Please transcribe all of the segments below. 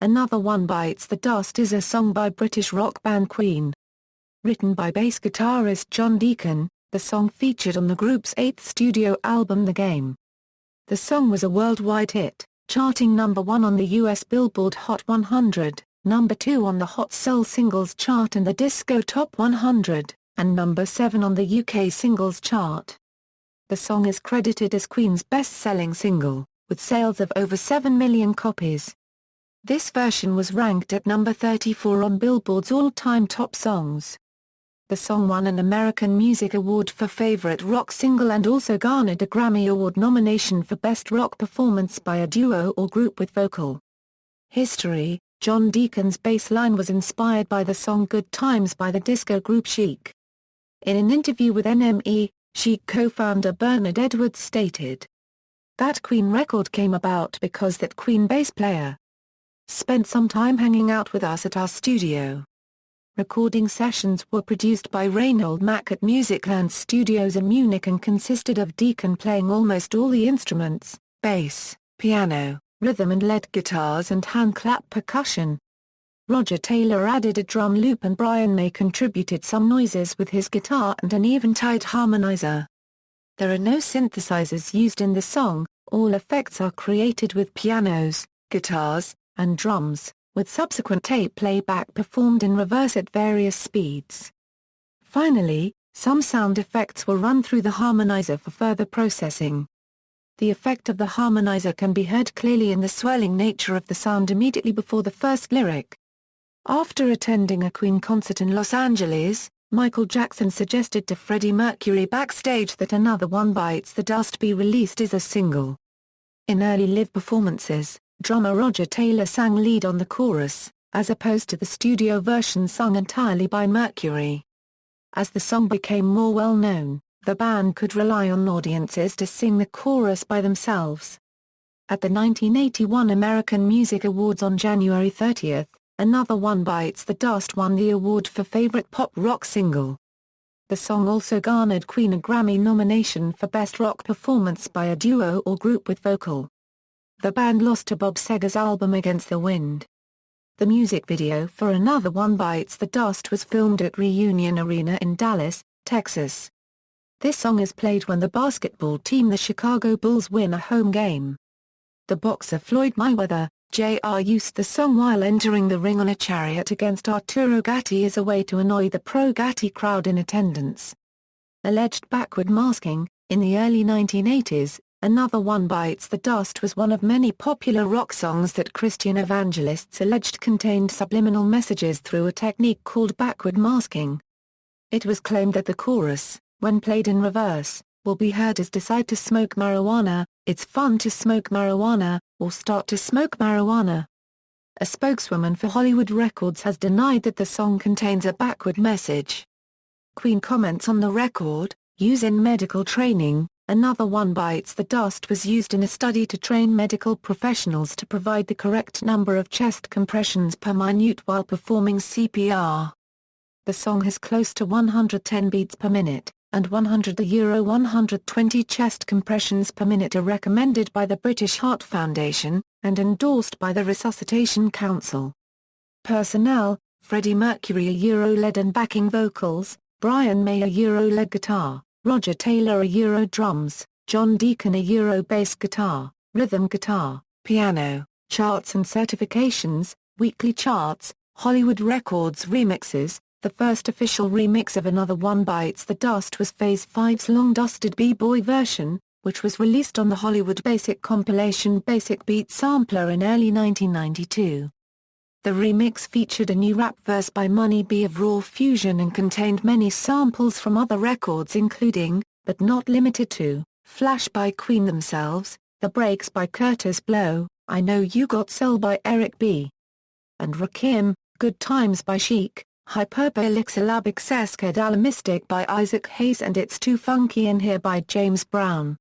Another One Bites the Dust is a song by British rock band Queen. Written by bass guitarist John Deacon, the song featured on the group's 8th studio album The Game. The song was a worldwide hit, charting number 1 on the US Billboard Hot 100, number 2 on the Hot Soul Singles Chart and the Disco Top 100, and number 7 on the UK Singles Chart. The song is credited as Queen's best-selling single, with sales of over 7 million copies. This version was ranked at number 34 on Billboard's all-time top songs. The song won an American Music Award for Favorite Rock Single and also garnered a Grammy Award nomination for Best Rock Performance by a Duo or Group with Vocal. History: John Deacon's bass line was inspired by the song Good Times by the disco group Chic. In an interview with NME, Chic co-founder Bernard Edwards stated, "That Queen record came about because that Queen bass player spent some time hanging out with us at our studio." Recording sessions were produced by Reinhold Mack at Musicland Studios in Munich and consisted of Deacon playing almost all the instruments, bass, piano, rhythm and lead guitars and hand-clap percussion. Roger Taylor added a drum loop and Brian May contributed some noises with his guitar and an Eventide harmonizer. There are no synthesizers used in the song, all effects are created with pianos, guitars, and drums, with subsequent tape playback performed in reverse at various speeds. Finally, some sound effects were run through the harmonizer for further processing. The effect of the harmonizer can be heard clearly in the swelling nature of the sound immediately before the first lyric. After attending a Queen concert in Los Angeles, Michael Jackson suggested to Freddie Mercury backstage that Another One Bites the Dust be released as a single. In early live performances, drummer Roger Taylor sang lead on the chorus, as opposed to the studio version sung entirely by Mercury. As the song became more well-known, the band could rely on audiences to sing the chorus by themselves. At the 1981 American Music Awards on January 30, Another One Bites the Dust won the award for Favorite Pop Rock Single. The song also garnered Queen a Grammy nomination for Best Rock Performance by a Duo or Group with Vocal. The band lost to Bob Seger's album Against the Wind. The music video for Another One Bites the Dust was filmed at Reunion Arena in Dallas, Texas. This song is played when the basketball team the Chicago Bulls win a home game. The boxer Floyd Mayweather, Jr. used the song while entering the ring on a chariot against Arturo Gatti as a way to annoy the pro-Gatti crowd in attendance. Alleged backward masking: in the early 1980s, Another One Bites the Dust was one of many popular rock songs that Christian evangelists alleged contained subliminal messages through a technique called backward masking. It was claimed that the chorus, when played in reverse, will be heard as "Decide to smoke marijuana, it's fun to smoke marijuana," or "Start to smoke marijuana." A spokeswoman for Hollywood Records has denied that the song contains a backward message. Queen comments on the record: "Use in medical training, Another One Bites the Dust was used in a study to train medical professionals to provide the correct number of chest compressions per minute while performing CPR. The song has close to 110 beats per minute, and 120 chest compressions per minute are recommended by the British Heart Foundation, and endorsed by the Resuscitation Council. Personnel: Freddie Mercury lead and backing vocals, Brian May lead guitar, Roger Taylor drums, John Deacon bass guitar, rhythm guitar, piano. Charts and certifications: weekly charts, Hollywood Records remixes. The first official remix of Another One Bites the Dust was Phase 5's Long Dusted B-Boy version, which was released on the Hollywood Basic compilation Basic Beat Sampler in early 1992. The remix featured a new rap verse by Money B of Raw Fusion and contained many samples from other records including, but not limited to, Flash by Queen themselves, The Breaks by Kurtis Blow, I Know You Got Soul by Eric B. and Rakim, Good Times by Chic, Hyperbolic Syllabic Sesquidala by Isaac Hayes and It's Too Funky in Here by James Brown.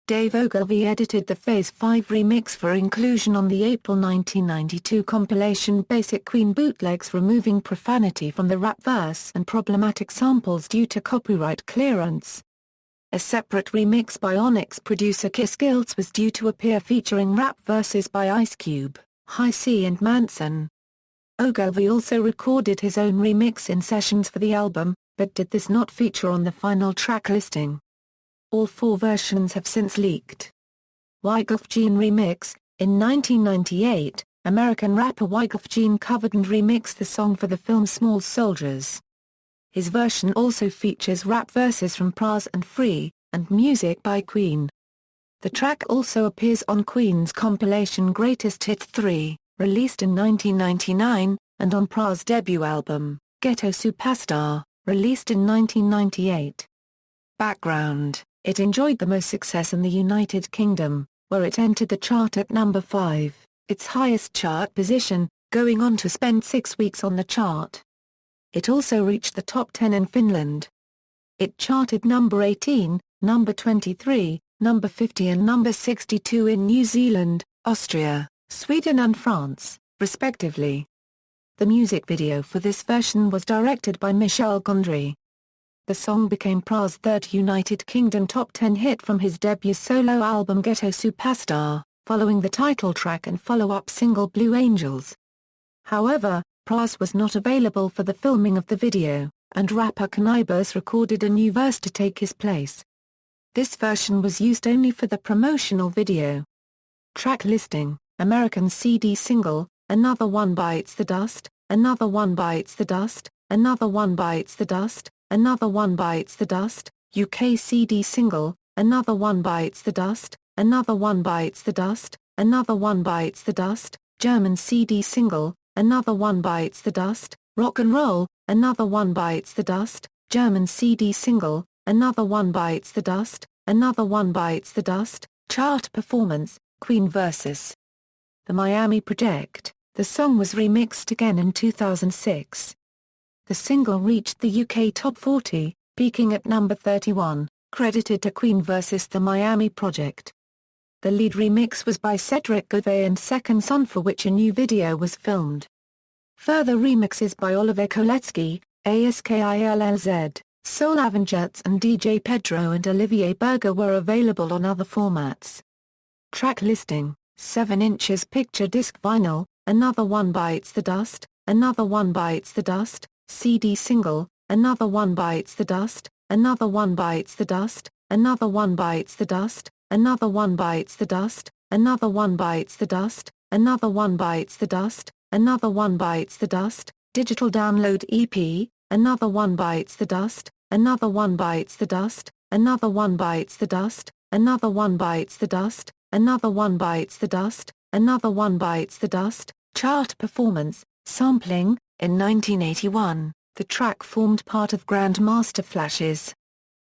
Dave Ogilvy edited the Phase 5 remix for inclusion on the April 1992 compilation Basic Queen Bootlegs, removing profanity from the rap verse and problematic samples due to copyright clearance. A separate remix by Onyx producer Kiss Giltz was due to appear featuring rap verses by Ice Cube, High C and Manson. Ogilvy also recorded his own remix in sessions for the album, but did this not feature on the final track listing. All 4 versions have since leaked. Wyclef Jean Remix. In 1998, American rapper Wyclef Jean covered and remixed the song for the film Small Soldiers. His version also features rap verses from Pras and Free, and music by Queen. The track also appears on Queen's compilation Greatest Hits 3, released in 1999, and on Pras' debut album, Ghetto Superstar, released in 1998. Background: it enjoyed the most success in the United Kingdom, where it entered the chart at number 5, its highest chart position, going on to spend 6 weeks on the chart. It also reached the top 10 in Finland. It charted number 18, number 23, number 50 and number 62 in New Zealand, Austria, Sweden and France, respectively. The music video for this version was directed by Michel Gondry. The song became Pras' third United Kingdom top 10 hit from his debut solo album Ghetto Superstar, following the title track and follow-up single Blue Angels. However, Pras was not available for the filming of the video, and rapper Canibus recorded a new verse to take his place. This version was used only for the promotional video. Track listing: American CD single, Another One Bites the Dust, Another One Bites the Dust, Another One Bites the Dust, Another One Bites the Dust, UK CD single, Another One Bites the Dust, Another One Bites the Dust, Another One Bites the Dust, German CD single, Another One Bites the Dust, Rock and Roll, Another One Bites the Dust, German CD single, Another One Bites the Dust, Another One Bites the Dust, chart performance, Queen vs. The Miami Project. The song was remixed again in 2006. The single reached the UK Top 40, peaking at number 31, credited to Queen vs. The Miami Project. The lead remix was by Cedric Gervais and Second Son, for which a new video was filmed. Further remixes by Oliver Koletsky, ASKILLZ, Soul Avengerts and DJ Pedro and Olivier Berger were available on other formats. Track listing: 7 inches picture disc vinyl, Another One Bites the Dust, Another One Bites the Dust, CD single, Another One Bites the Dust, Another One Bites the Dust, Another One Bites the Dust, Another One Bites the Dust, Another One Bites the Dust, Another One Bites the Dust, Another One Bites the Dust, digital download EP, Another One Bites the Dust, Another One Bites the Dust, Another One Bites the Dust, Another One Bites the Dust, Another One Bites the Dust, Another One Bites the Dust, chart performance, sampling. In 1981, the track formed part of Grandmaster Flash's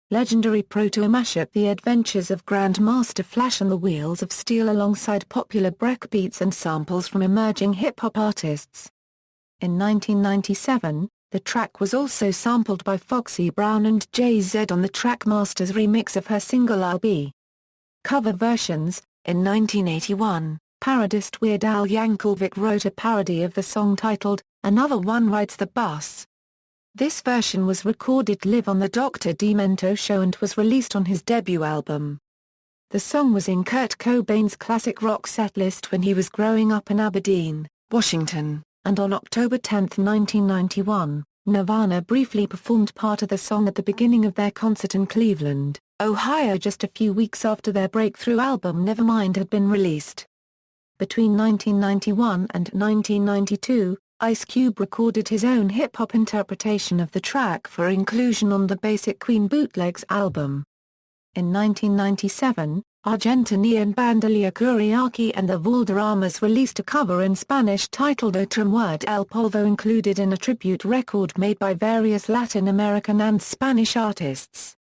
legendary proto-mashup The Adventures of Grandmaster Flash and the Wheels of Steel, alongside popular breakbeats and samples from emerging hip-hop artists. In 1997, the track was also sampled by Foxy Brown and Jay-Z on the Trackmasters remix of her single I'll Be. Cover versions: in 1981, parodist Weird Al Yankovic wrote a parody of the song titled Another One Rides the Bus. This version was recorded live on the Dr. Demento show and was released on his debut album. The song was in Kurt Cobain's classic rock setlist when he was growing up in Aberdeen, Washington, and on October 10, 1991, Nirvana briefly performed part of the song at the beginning of their concert in Cleveland, Ohio, just a few weeks after their breakthrough album Nevermind had been released. Between 1991 and 1992, Ice Cube recorded his own hip-hop interpretation of the track for inclusion on the Basic Queen Bootlegs album. In 1997, Argentinian band Elia Kuriaki and the Valderramas released a cover in Spanish titled Otra Muerte El Polvo, included in a tribute record made by various Latin American and Spanish artists.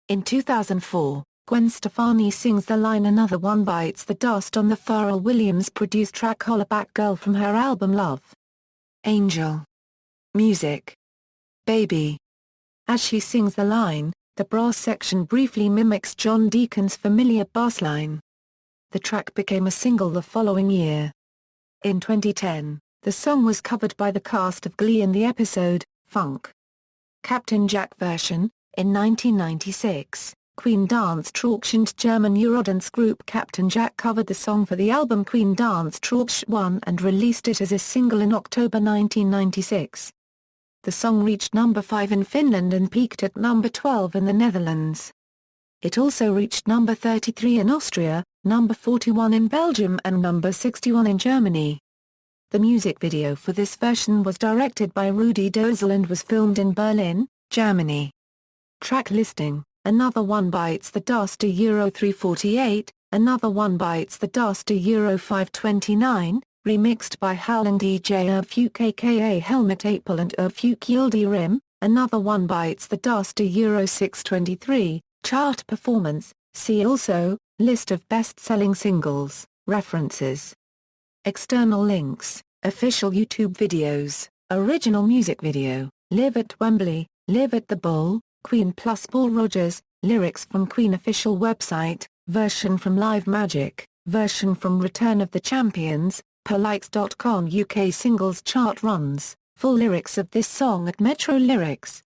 In 2004, Gwen Stefani sings the line Another One Bites the Dust on the Pharrell Williams-produced track Hollaback Girl from her album Love. Angel. Music. Baby. As she sings the line, the brass section briefly mimics John Deacon's familiar bass line. The track became a single the following year. In 2010, the song was covered by the cast of Glee in the episode, Funk. Captain Jack version. In 1996, Queen danced Trauchend. German Eurodance group Captain Jack covered the song for the album Queen danced Trauch 1 and released it as a single in October 1996. The song reached number 5 in Finland and peaked at number 12 in the Netherlands. It also reached number 33 in Austria, number 41 in Belgium and number 61 in Germany. The music video for this version was directed by Rudi Dösel and was filmed in Berlin, Germany. Track listing: Another One Bites the Dust Euro 348, Another One Bites the Dust Euro 529, remixed by Howling DJ Erfuk aka Helmut Apel and Erfuk Yildi Rim, Another One Bites the Dust Euro 623, chart performance, see also, list of best-selling singles, references. External links, official YouTube videos, original music video, Live at Wembley, Live at the Bowl, Queen plus Paul Rodgers, lyrics from Queen official website, version from Live Magic, version from Return of the Champions, perlikes.com UK singles chart runs, full lyrics of this song at Metro Lyrics.